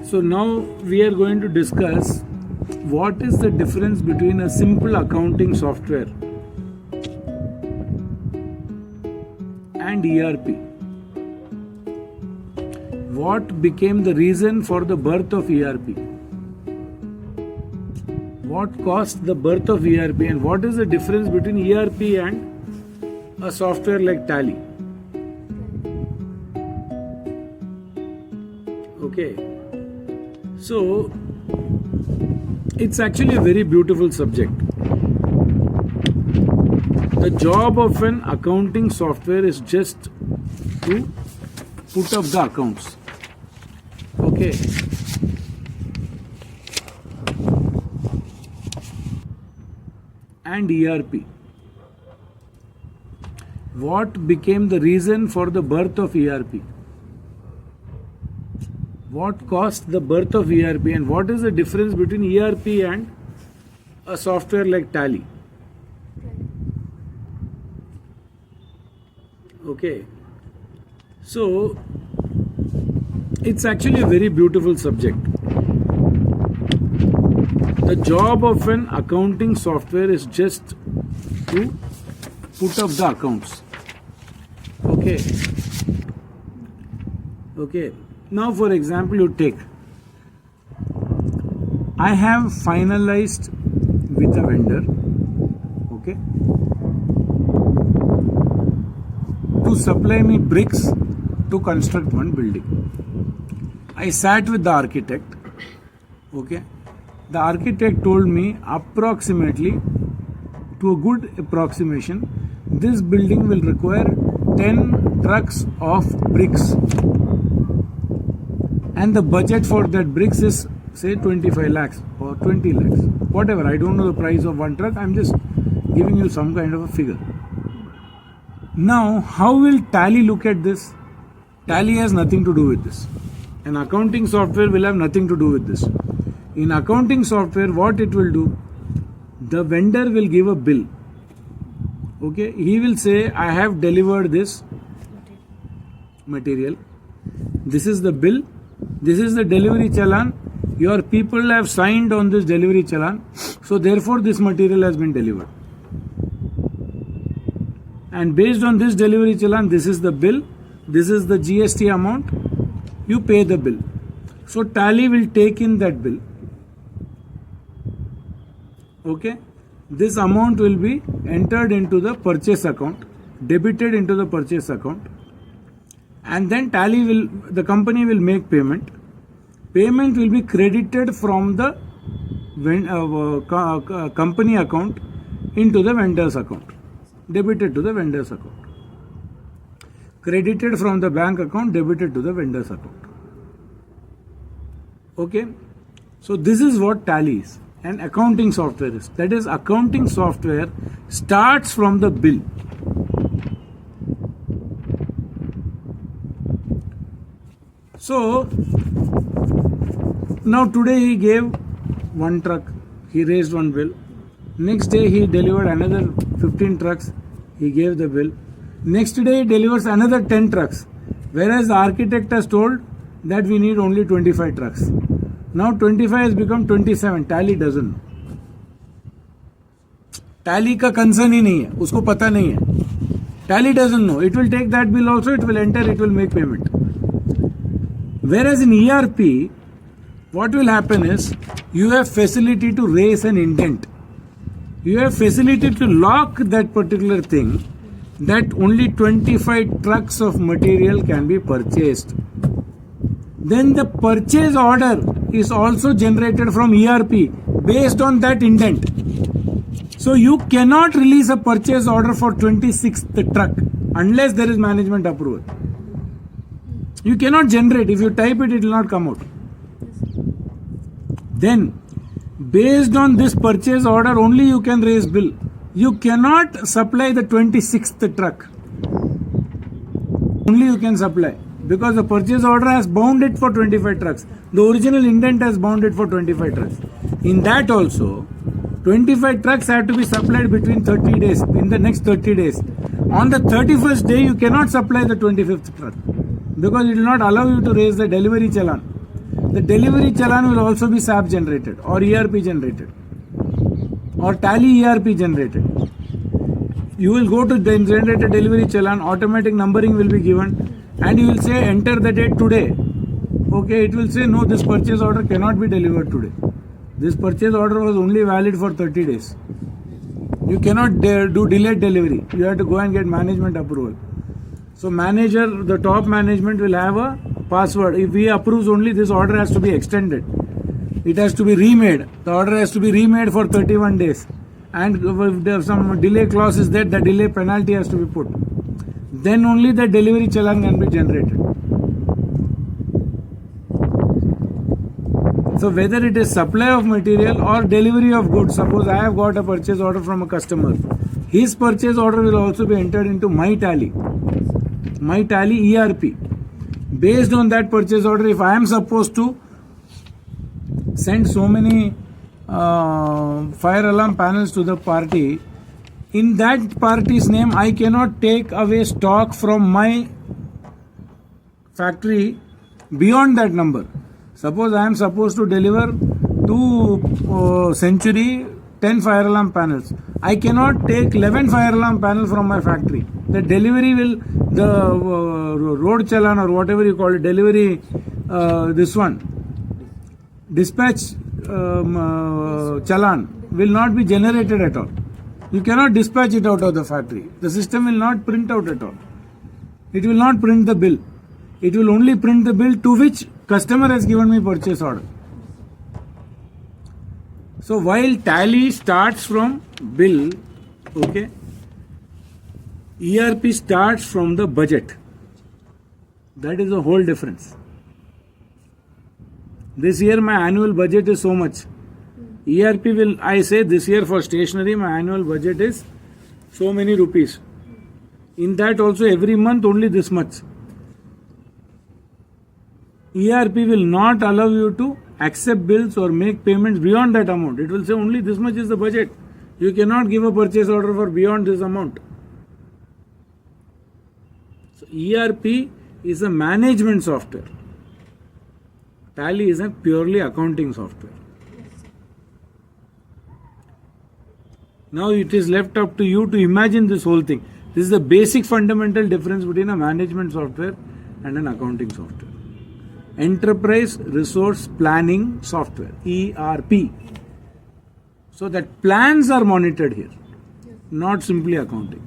So now we are going to discuss what is the difference between a simple accounting software and ERP. What became the reason for the birth of ERP? What caused the birth of ERP, and what is the difference between ERP and a software like Tally? Okay, so it's actually a very beautiful subject. The job of an accounting software is just to put up the accounts. Okay. And ERP. What became the reason for the birth of ERP? What caused the birth of ERP, and what is the difference between ERP and a software like Tally? Okay, so it's actually a very beautiful subject. The job of an accounting software is just to put up the accounts. Okay. Now, for example, you take, I have finalized with a vendor, okay, to supply me bricks to construct one building. I sat with the architect, okay. The architect told me approximately, to a good approximation, this building will require 10 trucks of bricks. And the budget for that bricks is say 25 lakhs or 20 lakhs, whatever. I don't know the price of one truck. I'm just giving you some kind of a figure. Now, how will Tally look at this? Tally has nothing to do with this. An accounting software will have nothing to do with this. In accounting software, what it will do, the vendor will give a bill. Okay, he will say, I have delivered this material. This is the bill. This is the delivery challan. Your people have signed on this delivery challan. So therefore this material has been delivered. And based on this delivery challan, this is the bill. This is the GST amount. You pay the bill. So Tally will take in that bill. Okay. This amount will be entered into the purchase account, debited into the purchase account. And then the company will make payment. Payment will be credited from the company account into the vendor's account. Debited to the vendor's account. Credited from the bank account, debited to the vendor's account. Okay. So this is what Tally is. And accounting software is. That is, accounting software starts from the bill. So, now today he gave one truck, he raised one bill. Next day he delivered another 15 trucks, he gave the bill. Next day he delivers another 10 trucks. Whereas the architect has told that we need only 25 trucks. Now 25 has become 27, Tally doesn't know. Tally का concern ही नहीं है, उसको पता नहीं है. Tally doesn't know. It will take that bill also, it will enter, it will make payment. Whereas in ERP, what will happen is, you have facility to raise an indent. You have facility to lock that particular thing, that only 25 trucks of material can be purchased. Then the purchase order is also generated from ERP based on that indent. So you cannot release a purchase order for 26th truck unless there is management approval. You cannot generate. If you type it, it will not come out. Then, based on this purchase order, only you can raise bill. You cannot supply the 26th truck. Only you can supply. Because the purchase order has bound it for 25 trucks. The original indent has bound it for 25 trucks. In that also, 25 trucks have to be supplied between 30 days, in the next 30 days. On the 31st day, you cannot supply the 25th truck because it will not allow you to raise the delivery challan. The delivery challan will also be SAP generated or ERP generated or Tally ERP generated. You will go to generate a delivery challan, automatic numbering will be given, and you will say enter the date today. Okay, it will say no, this purchase order cannot be delivered today. This purchase order was only valid for 30 days. You cannot do delayed delivery. You have to go and get management approval. So manager, the top management will have a password. If he approves only, this order has to be extended. It has to be remade. The order has to be remade for 31 days. And if there some delay clause is there, the delay penalty has to be put. Then only the delivery challan can be generated. So whether it is supply of material or delivery of goods, suppose I have got a purchase order from a customer, his purchase order will also be entered into my Tally ERP. Based on that purchase order, if I am supposed to send so many fire alarm panels to the party, in that party's name I cannot take away stock from my factory beyond that number. Suppose I am supposed to deliver to Century 10 fire alarm panels. I cannot take 11 fire alarm panels from my factory. The delivery will, the road challan or whatever you call it, delivery, dispatch challan will not be generated at all. You cannot dispatch it out of the factory. The system will not print out at all. It will not print the bill. It will only print the bill to which customer has given me purchase order. So while Tally starts from bill, okay, ERP starts from the budget. That is the whole difference. This year my annual budget is so much. ERP will, I say this year for stationery my annual budget is so many rupees. In that also every month only this much. ERP will not allow you to accept bills or make payments beyond that amount. It will say only this much is the budget. You cannot give a purchase order for beyond this amount. So ERP is a management software. Tally is a purely accounting software. Now it is left up to you to imagine this whole thing. This is the basic fundamental difference between a management software and an accounting software. Enterprise Resource Planning Software, ERP. So that plans are monitored here, not simply accounting.